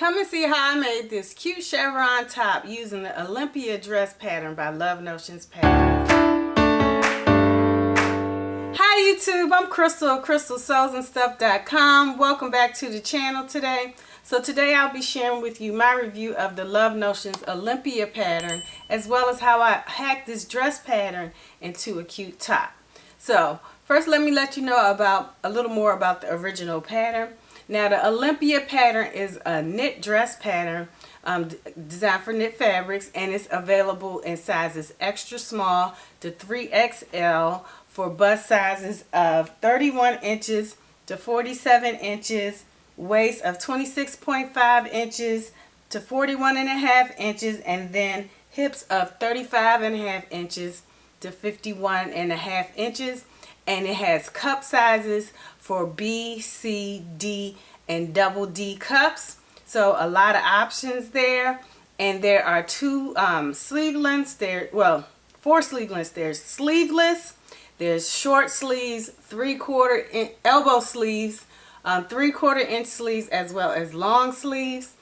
Come and see how I made this cute chevron top using the Olympia dress pattern by Love Notions Patterns. Hi YouTube, I'm Crystal of crystalsewsandstuff.com. Welcome back to the channel today. So today I'll be sharing with you my review of the Love Notions Olympia pattern, as well as how I hacked this dress pattern into a cute top. So first let me let you know about a little more about the original pattern. Now the Olympia pattern is a knit dress pattern designed for knit fabrics, and it's available in sizes extra small to 3XL for bust sizes of 31 inches to 47 inches, waist of 26.5 inches to 41.5 inches, and then hips of 35.5 inches to 51.5 inches. And it has cup sizes for B, C, D, and double D cups. So a lot of options there. And there are two sleeve lengths. Four sleeve lengths. There's sleeveless, there's short sleeves, 3/4 inch elbow sleeves, 3/4 inch sleeves, as well as long sleeves.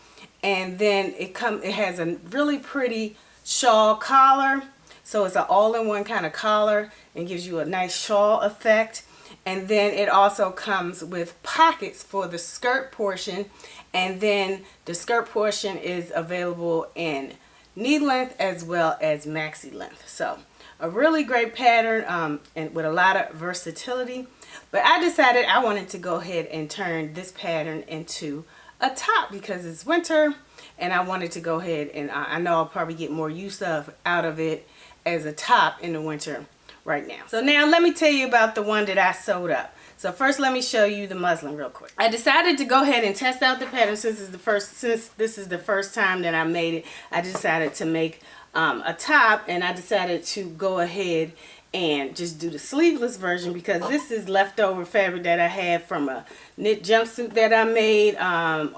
And then it has a really pretty shawl collar. So it's an all-in-one kind of collar and gives you a nice shawl effect. And then it also comes with pockets for the skirt portion. And then the skirt portion is available in knee length as well as maxi length. So a really great pattern and with a lot of versatility. But I decided I wanted to go ahead and turn this pattern into a top because it's winter. And I wanted to go ahead and I know I'll probably get more use out of it as a top in the winter right now. So now let me tell you about the one that I sewed up. So first let me show you the muslin real quick. I decided to go ahead and test out the pattern since this is the first time that I made it. I decided to make a top, and I decided to go ahead and just do the sleeveless version because this is leftover fabric that I had from a knit jumpsuit that I made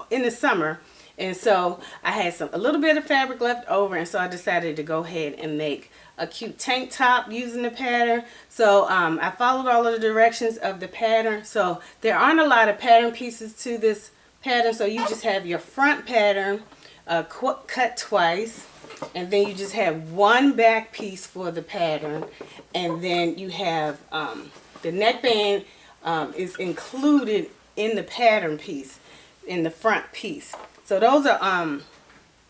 in the summer. And so I had a little bit of fabric left over, and so I decided to go ahead and make a cute tank top using the pattern. So I followed all of the directions of the pattern. So there aren't a lot of pattern pieces to this pattern, so you just have your front pattern cut twice, and then you just have one back piece for the pattern, and then you have the neckband is included in the pattern piece in the front piece. So those are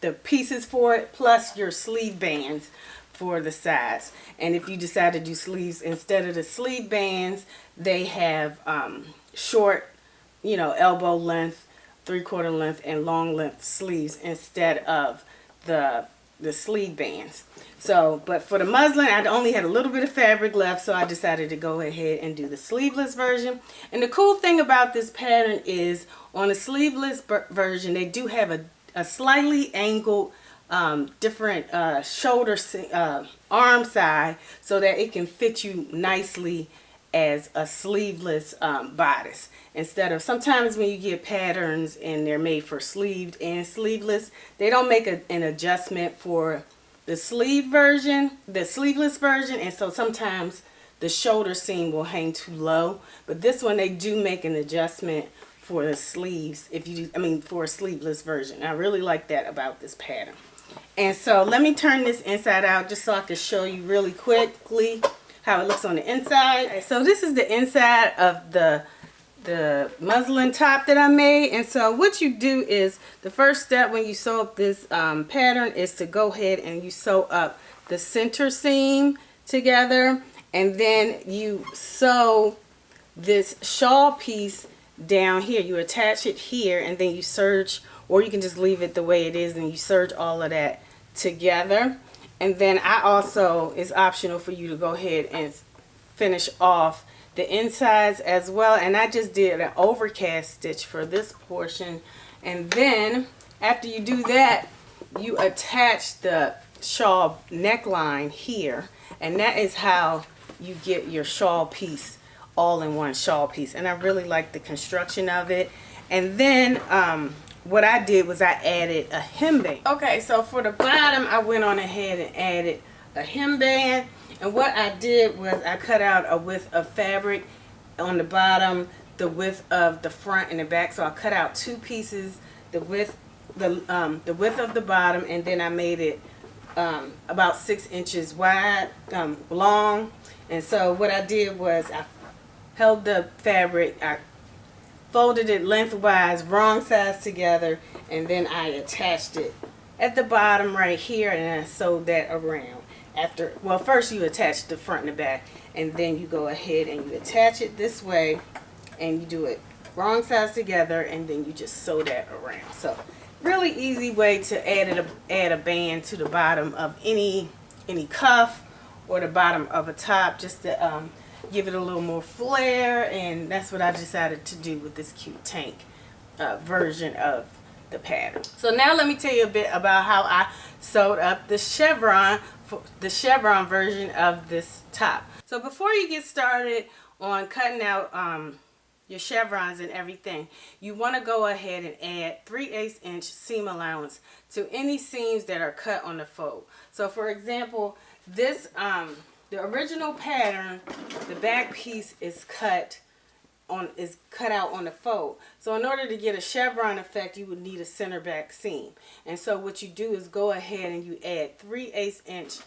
the pieces for it, plus your sleeve bands for the sides. And if you decide to do sleeves instead of the sleeve bands, they have short, elbow length, 3/4 length, and long length sleeves instead of the sleeve bands. So, but for the muslin, I only had a little bit of fabric left, so I decided to go ahead and do the sleeveless version. And the cool thing about this pattern is on the sleeveless version, they do have a slightly angled different shoulder arm side so that it can fit you nicely as a sleeveless bodice, instead of sometimes when you get patterns and they're made for sleeved and sleeveless, they don't make an adjustment for the sleeveless version, and so sometimes the shoulder seam will hang too low. But this one, they do make an adjustment for the sleeves for a sleeveless version. I really like that about this pattern. And so let me turn this inside out just so I can show you really quickly how it looks on the inside. Okay, so this is the inside of the muslin top that I made. And so what you do is, the first step when you sew up this pattern is to go ahead and you sew up the center seam together, and then you sew this shawl piece down here. You attach it here, and then you serge, or you can just leave it the way it is and you serge all of that together. And then it's optional for you to go ahead and finish off the insides as well. And I just did an overcast stitch for this portion. And then after you do that, you attach the shawl neckline here, and that is how you get your shawl piece, all-in-one shawl piece. And I really like the construction of it. And then what I did was I added a hemband. Okay, so for the bottom, I went on ahead and added a hemband. And what I did was I cut out a width of fabric on the bottom, the width of the front and the back. So I cut out two pieces, the width the width of the bottom, and then I made it about 6 inches wide, long. And so what I did was I held the fabric, I folded it lengthwise, wrong sides together, and then I attached it at the bottom right here, and I sewed that around. After, well, first you attach the front and the back, and then you go ahead and you attach it this way, and you do it wrong sides together, and then you just sew that around. So really easy way to add a band to the bottom of any cuff or the bottom of a top, just to give it a little more flair. And that's what I decided to do with this cute tank version of the pattern. So now let me tell you a bit about how I sewed up the chevron version of this top. So before you get started on cutting out your chevrons and everything, you want to go ahead and add 3/8 inch seam allowance to any seams that are cut on the fold. So for example, this the original pattern, the back piece is cut out on the fold. So in order to get a chevron effect, you would need a center back seam. And so what you do is go ahead and you add 3/8 inch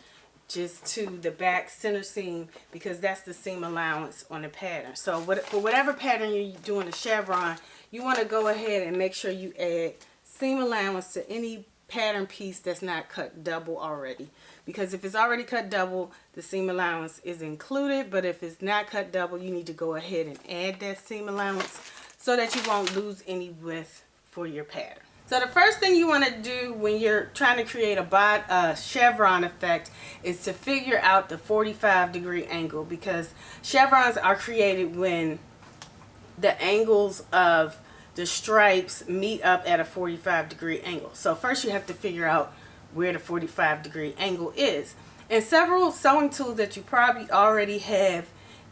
just to the back center seam, because that's the seam allowance on the pattern. So for whatever pattern you're doing a chevron, you want to go ahead and make sure you add seam allowance to any pattern piece that's not cut double already, because if it's already cut double, the seam allowance is included. But if it's not cut double, you need to go ahead and add that seam allowance so that you won't lose any width for your pattern. So the first thing you want to do when you're trying to create a chevron effect is to figure out the 45-degree angle, because chevrons are created when the angles of the stripes meet up at a 45-degree angle. So first you have to figure out where the 45-degree angle is. And several sewing tools that you probably already have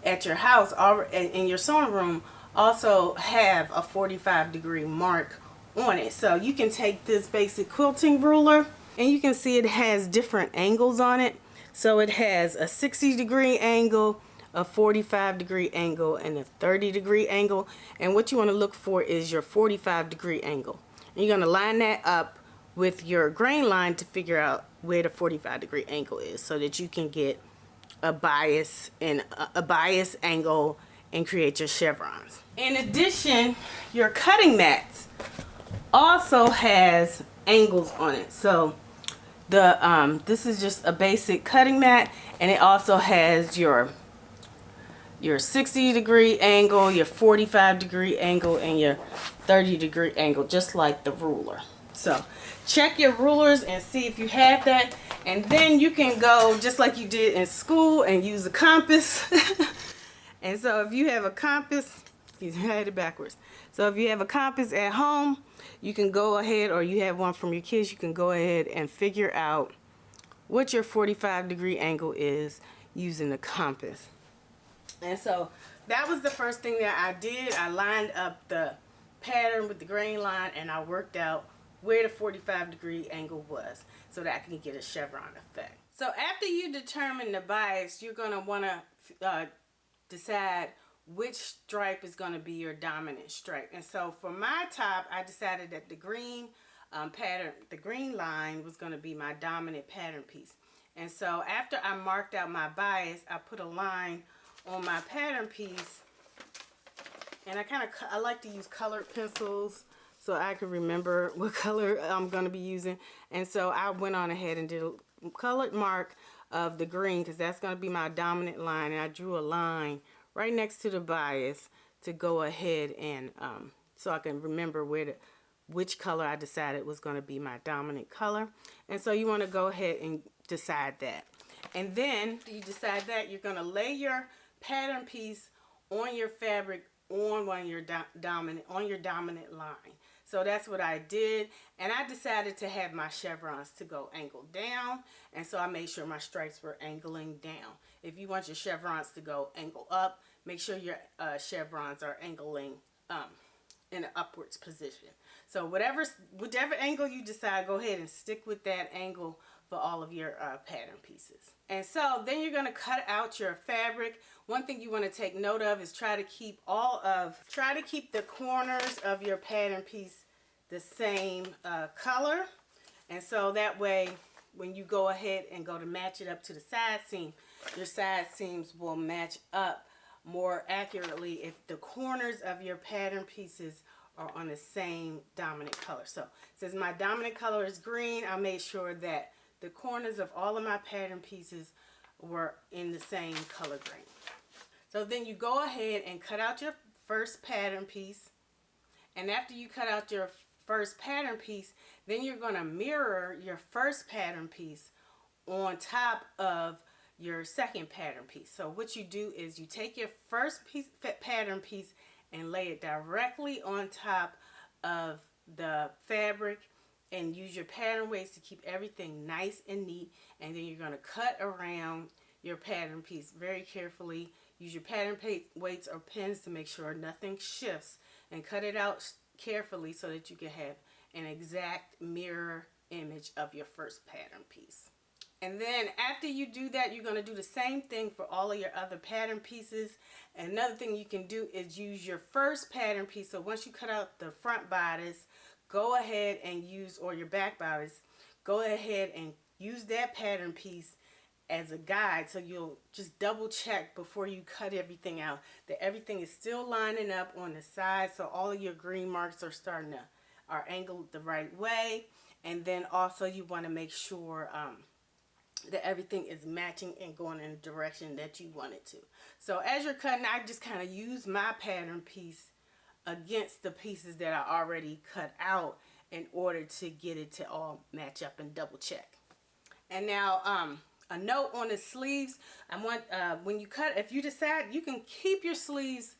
at your house or in your sewing room also have a 45-degree mark on it. So you can take this basic quilting ruler, and you can see it has different angles on it. So it has a 60-degree angle, a 45-degree angle, and a 30-degree angle. And what you want to look for is your 45-degree angle. And you're going to line that up with your grain line to figure out where the 45-degree angle is, so that you can get a bias angle and create your chevrons. In addition, your cutting mats also has angles on it. So this is just a basic cutting mat, and it also has your 60-degree angle, your 45-degree angle, and your 30-degree angle, just like the ruler. So check your rulers and see if you have that, and then you can go just like you did in school and use a compass. And so if you have a compass, you had it backwards. So if you have a compass at home, you can go ahead, or you have one from your kids, you can go ahead and figure out what your 45-degree angle is using the compass. And so that was the first thing that I did. I lined up the pattern with the grain line, and I worked out where the 45-degree angle was so that I can get a chevron effect. So after you determine the bias, you're going to want to decide which stripe is going to be your dominant stripe. And so for my top, I decided that the green pattern, the green line, was going to be my dominant pattern piece. And so after I marked out my bias, I put a line on my pattern piece, and I like to use colored pencils so I can remember what color I'm going to be using. And so I went on ahead and did a colored mark of the green, because that's going to be my dominant line, and I drew a line right next to the bias to go ahead and so I can remember which color I decided was going to be my dominant color. And so you want to go ahead and decide that. And then you decide that, you're going to lay your pattern piece on your fabric on your dominant line. So that's what I did, and I decided to have my chevrons to go angled down, and so I made sure my stripes were angling down. If you want your chevrons to go angle up, make sure your chevrons are angling in an upwards position. So whichever angle you decide, go ahead and stick with that angle for all of your pattern pieces. And so then you're going to cut out your fabric. One thing you want to take note of is try to keep the corners of your pattern piece the same color. And so that way, when you go ahead and go to match it up to the side seam, your side seams will match up more accurately if the corners of your pattern pieces are on the same dominant color. So since my dominant color is green, I made sure that the corners of all of my pattern pieces were in the same color green. So then you go ahead and cut out your first pattern piece. And after you cut out your first pattern piece, then you're going to mirror your first pattern piece on top of your second pattern piece. So what you do is you take your first pattern piece and lay it directly on top of the fabric and use your pattern weights to keep everything nice and neat. And then you're going to cut around your pattern piece very carefully. Use your pattern weights or pins to make sure nothing shifts, and cut it out carefully so that you can have an exact mirror image of your first pattern piece. And then after you do that, you're going to do the same thing for all of your other pattern pieces. And another thing you can do is use your first pattern piece. So once you cut out the front bodice, go ahead and use, or your back bodice, go ahead and use that pattern piece as a guide. So you'll just double check before you cut everything out that everything is still lining up on the side, so all of your green marks are angled the right way. And then also you want to make sure that everything is matching and going in the direction that you want it to. So as you're cutting, I just kind of use my pattern piece against the pieces that I already cut out in order to get it to all match up and double check. And now a note on the sleeves. I want when you cut, if you decide, you can keep your sleeves,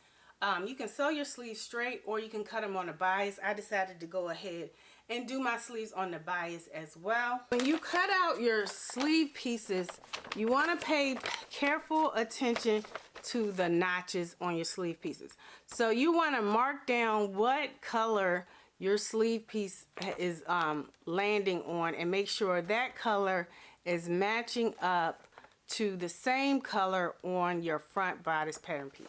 you can sew your sleeves straight, or you can cut them on a bias. I decided to go ahead and do my sleeves on the bias as well. When you cut out your sleeve pieces, you want to pay careful attention to the notches on your sleeve pieces. So you want to mark down what color your sleeve piece is landing on, and make sure that color is matching up to the same color on your front bodice pattern piece.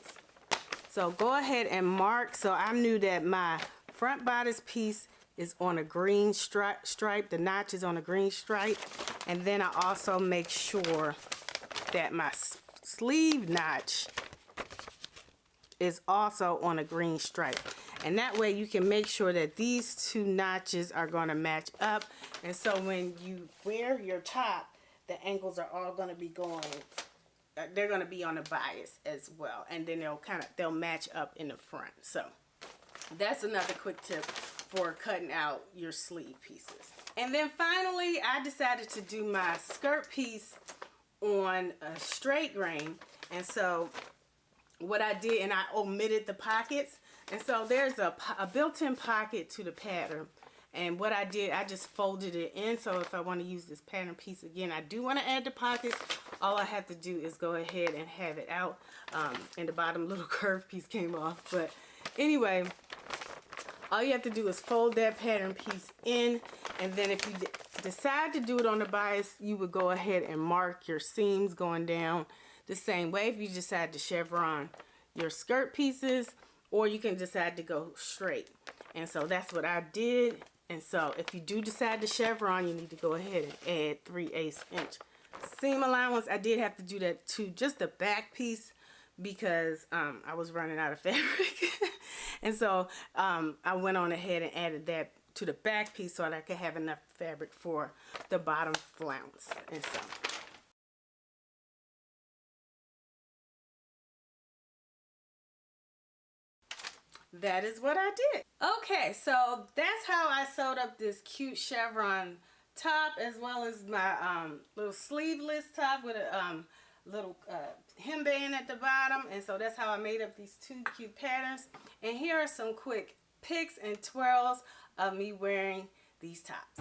So go ahead and mark. So I knew that my front bodice piece is on a green stripe, the notch is on a green stripe, and then I also make sure that my sleeve notch is also on a green stripe. And that way you can make sure that these two notches are going to match up. And so when you wear your top, the angles are all going to be going, they're going to be on the bias as well. And then they'll match up in the front. So that's another quick tip for cutting out your sleeve pieces. And then finally, I decided to do my skirt piece on a straight grain. And so what I did, and I omitted the pockets, and so there's a built-in pocket to the pattern. And what I did, I just folded it in. So if I want to use this pattern piece again, I do want to add the pockets. All I have to do is go ahead and have it out. And the bottom little curve piece came off. But anyway, all you have to do is fold that pattern piece in. And then if you decide to do it on the bias, you would go ahead and mark your seams going down the same way if you decide to chevron your skirt pieces, or you can decide to go straight. And so that's what I did. And so if you do decide to chevron, you need to go ahead and add 3/8 inch seam allowance. I did have to do that to just the back piece because I was running out of fabric. And so I went on ahead and added that to the back piece so that I could have enough fabric for the bottom flounce. And so that is what I did. Okay, so that's how I sewed up this cute chevron top, as well as my little sleeveless top with a little hemband at the bottom. And so that's how I made up these two cute patterns. And here are some quick pics and twirls of me wearing these tops.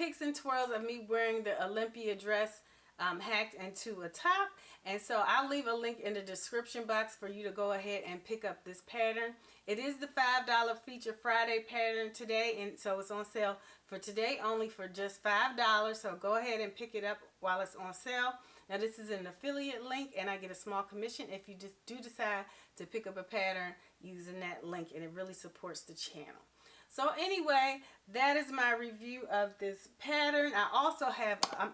pics and twirls of me wearing the Olympia dress hacked into a top. And so I'll leave a link in the description box for you to go ahead and pick up this pattern. It is the $5 Feature Friday pattern today, and so it's on sale for today only for just $5. So go ahead and pick it up while it's on sale. Now this is an affiliate link, and I get a small commission if you just do decide to pick up a pattern using that link, and it really supports the channel. So anyway, that is my review of this pattern.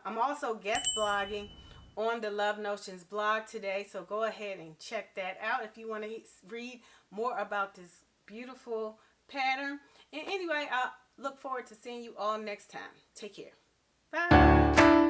I'm also guest blogging on the Love Notions blog today. So go ahead and check that out if you want to read more about this beautiful pattern. And anyway, I look forward to seeing you all next time. Take care. Bye.